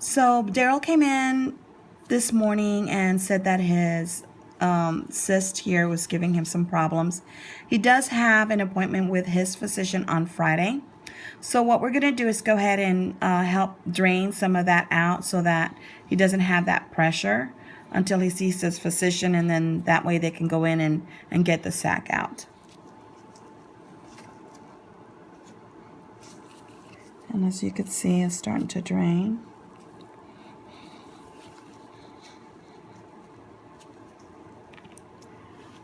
So Daryl came in this morning and said that his cyst here was giving him some problems. He does have an appointment with his physician on Friday. So what we're going to do is go ahead and help drain some of that out so that he doesn't have that pressure until he sees his physician, and then that way they can go in and get the sac out. And as you can see, it's starting to drain.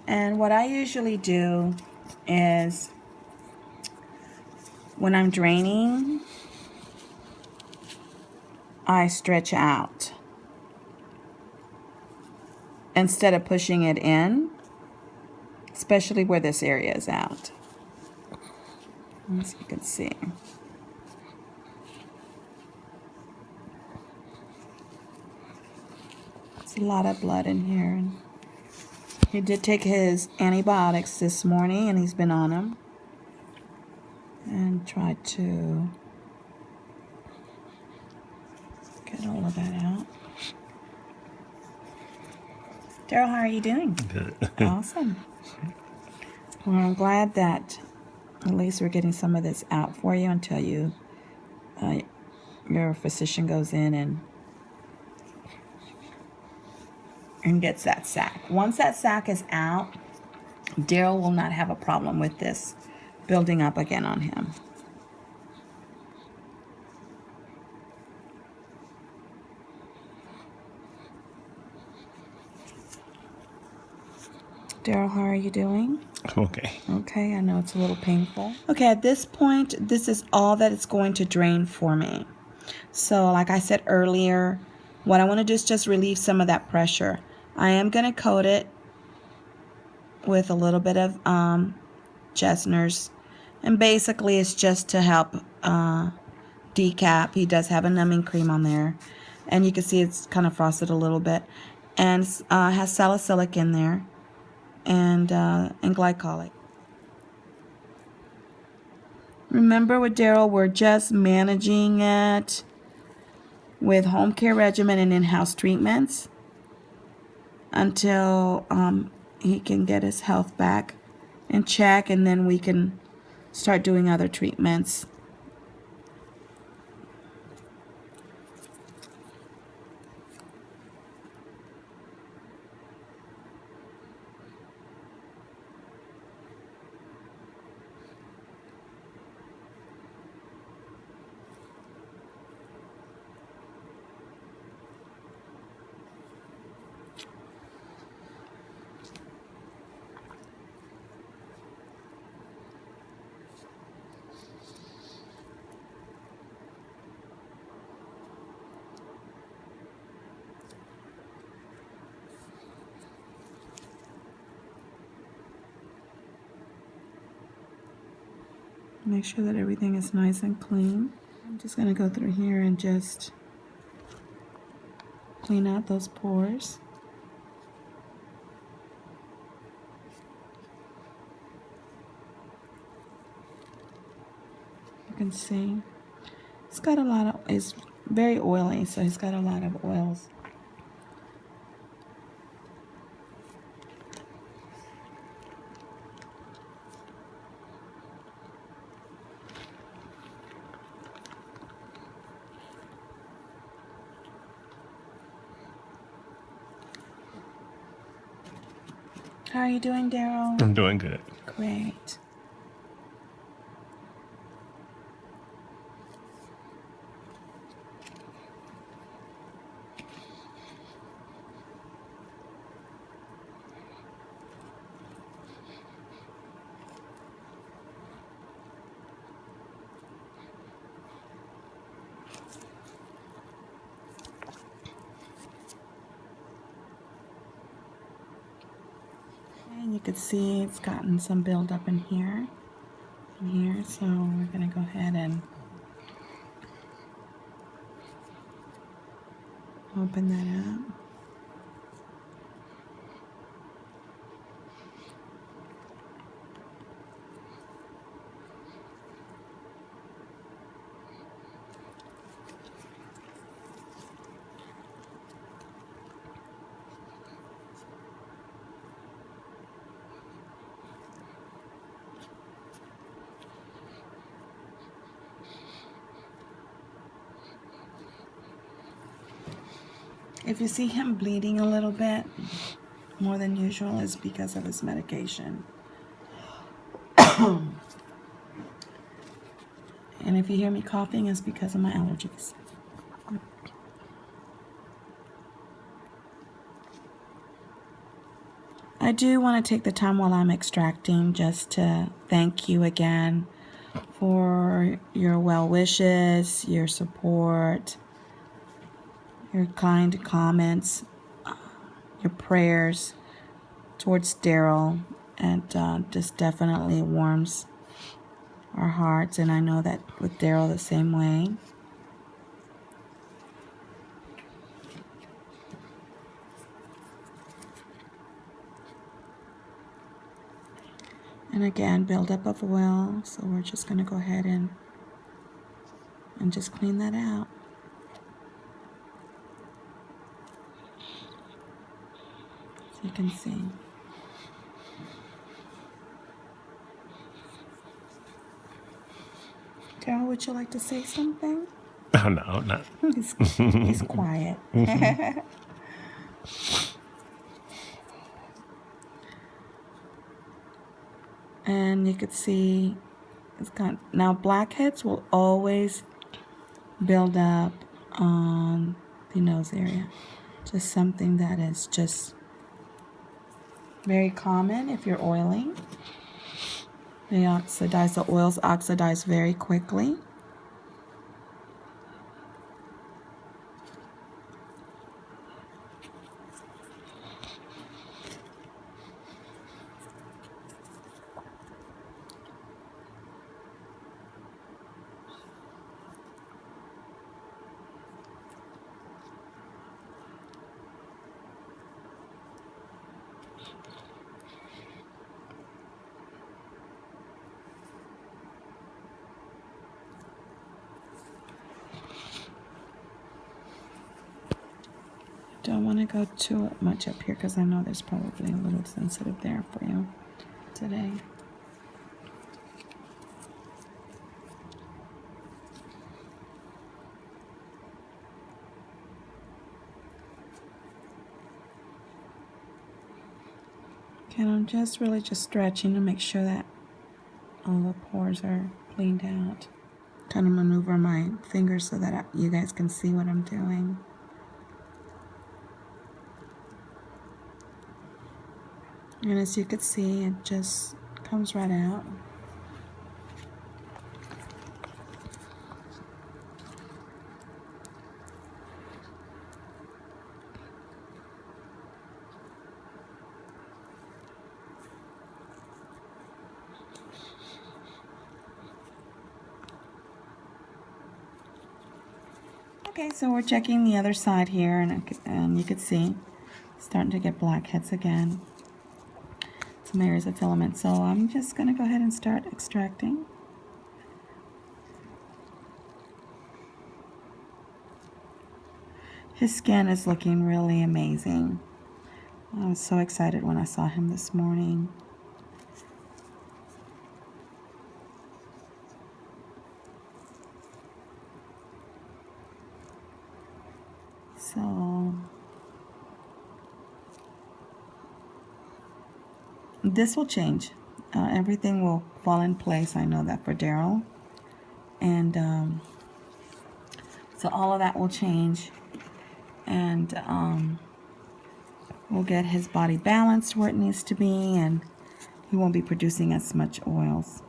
And what I usually do is when I'm draining, I stretch out instead of pushing it in, especially where this area is out. As you can see. There's a lot of blood in here. He did take his antibiotics this morning, and he's been on them. And tried to get all of that out. Daryl, how are you doing? Good. Awesome. Well, I'm glad that at least we're getting some of this out for you until your physician goes in and gets that sac. Once that sac is out, Daryl will not have a problem with this building up again on him. Daryl, how are you doing? Okay. Okay, I know it's a little painful. Okay, at this point, this is all that it's going to drain for me. So, like I said earlier, what I want to do is just relieve some of that pressure. I am going to coat it with a little bit of Jessner's. And basically, it's just to help decap. He does have a numbing cream on there. And you can see it's kind of frosted a little bit. And has salicylic in there. And glycolic. Remember with Daryl, we're just managing it with home care regimen and in-house treatments until he can get his health back in check, and then we can start doing other treatments. Make sure that everything is nice and clean. I'm just going to go through here and just clean out those pores. You can see it's got a lot of, it's very oily, so it's got a lot of oils. How are you doing, Daryl? I'm doing good. Great. And you can see it's gotten some buildup in here, so we're going to go ahead and open that up. If you see him bleeding a little bit more than usual, it's because of his medication. And if you hear me coughing, it's because of my allergies. I do want to take the time while I'm extracting just to thank you again for your well wishes, your support, your kind comments, your prayers towards Daryl. And just definitely warms our hearts. And I know that with Daryl the same way. And again, buildup of oil. So we're just going to go ahead and just clean that out. So you can see. Daryl, would you like to say something? Oh, no, not. He's quiet. And you could see it's got, now blackheads will always build up on the nose area. Just something that is just very common if you're oiling. They oxidize, the oils oxidize very quickly. Don't want to go too much up here because I know there's probably a little sensitive there for you today. Okay, and I'm just really just stretching to make sure that all the pores are cleaned out. Kind of maneuver my fingers so that you guys can see what I'm doing. And as you can see, it just comes right out. Okay, so we're checking the other side here, and you can see starting to get blackheads again. Some areas of filament. So I'm just going to go ahead and start extracting. His skin is looking really amazing. I was so excited when I saw him this morning. So this will change. Everything will fall in place. I know that for Daryl. And so all of that will change. And we'll get his body balanced where it needs to be. And he won't be producing as much oils.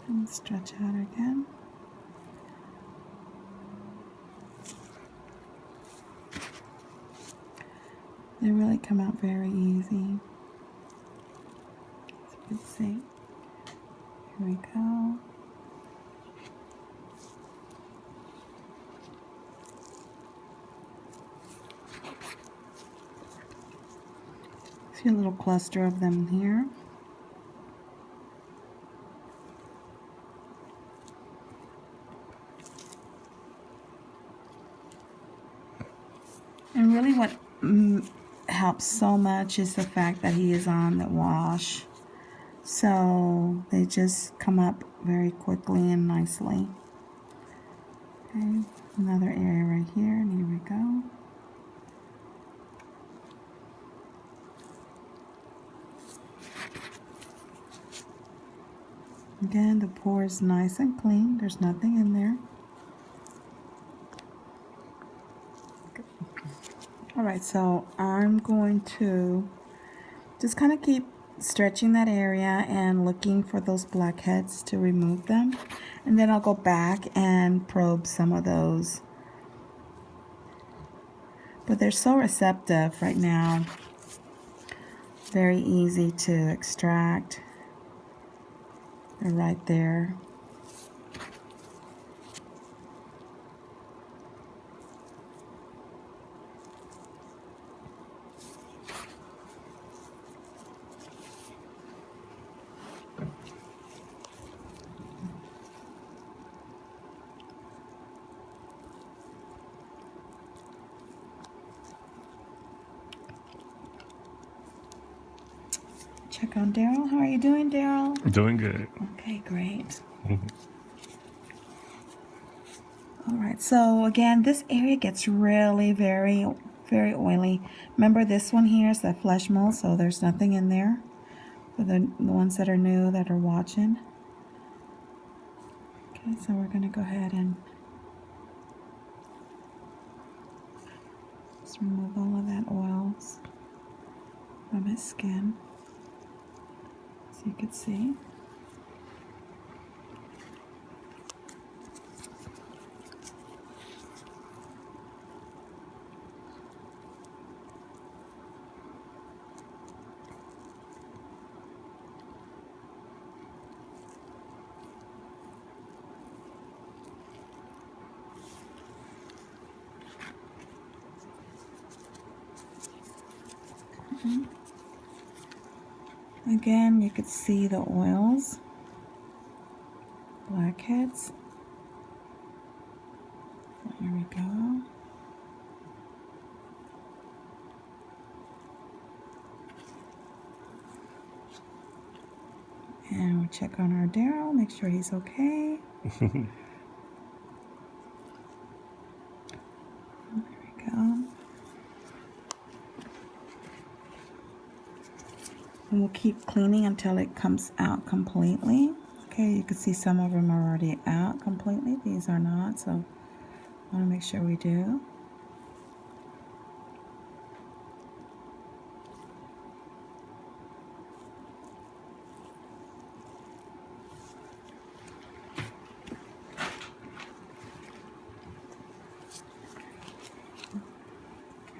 And stretch out again. They really come out very easy. As you can see. Here we go. See a little cluster of them here. And really what helps so much is the fact that he is on the wash. So they just come up very quickly and nicely. Okay, another area right here, and here we go. Again, the pour is nice and clean. There's nothing in there. Alright, so I'm going to just kind of keep stretching that area and looking for those blackheads to remove them. And then I'll go back and probe some of those. But they're so receptive right now. Very easy to extract. They're right there. Check on Daryl. How are you doing, Daryl? Doing good. Okay, great. All right, so again, this area gets really very oily. Remember, this one here is the flesh mold, so there's nothing in there for the ones that are new that are watching. Okay, so we're going to go ahead and just remove all of that oils from his skin, so you can see. Again, you could see the oils, blackheads. Here we go. And we'll check on our Daryl, make sure he's okay. There we go. And we'll keep cleaning until it comes out completely. Okay, you can see some of them are already out completely. These are not, so I want to make sure we do.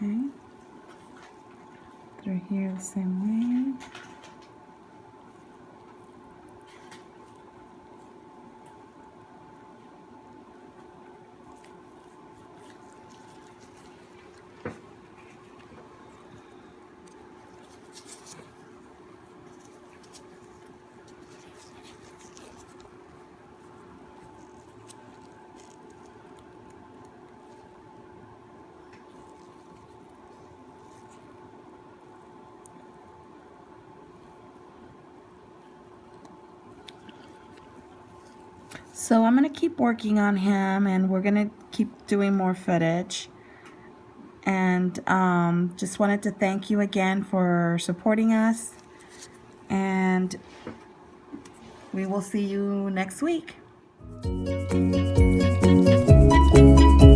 Okay. Through here the same way. So I'm going to keep working on him, and we're going to keep doing more footage. And just wanted to thank you again for supporting us. And we will see you next week.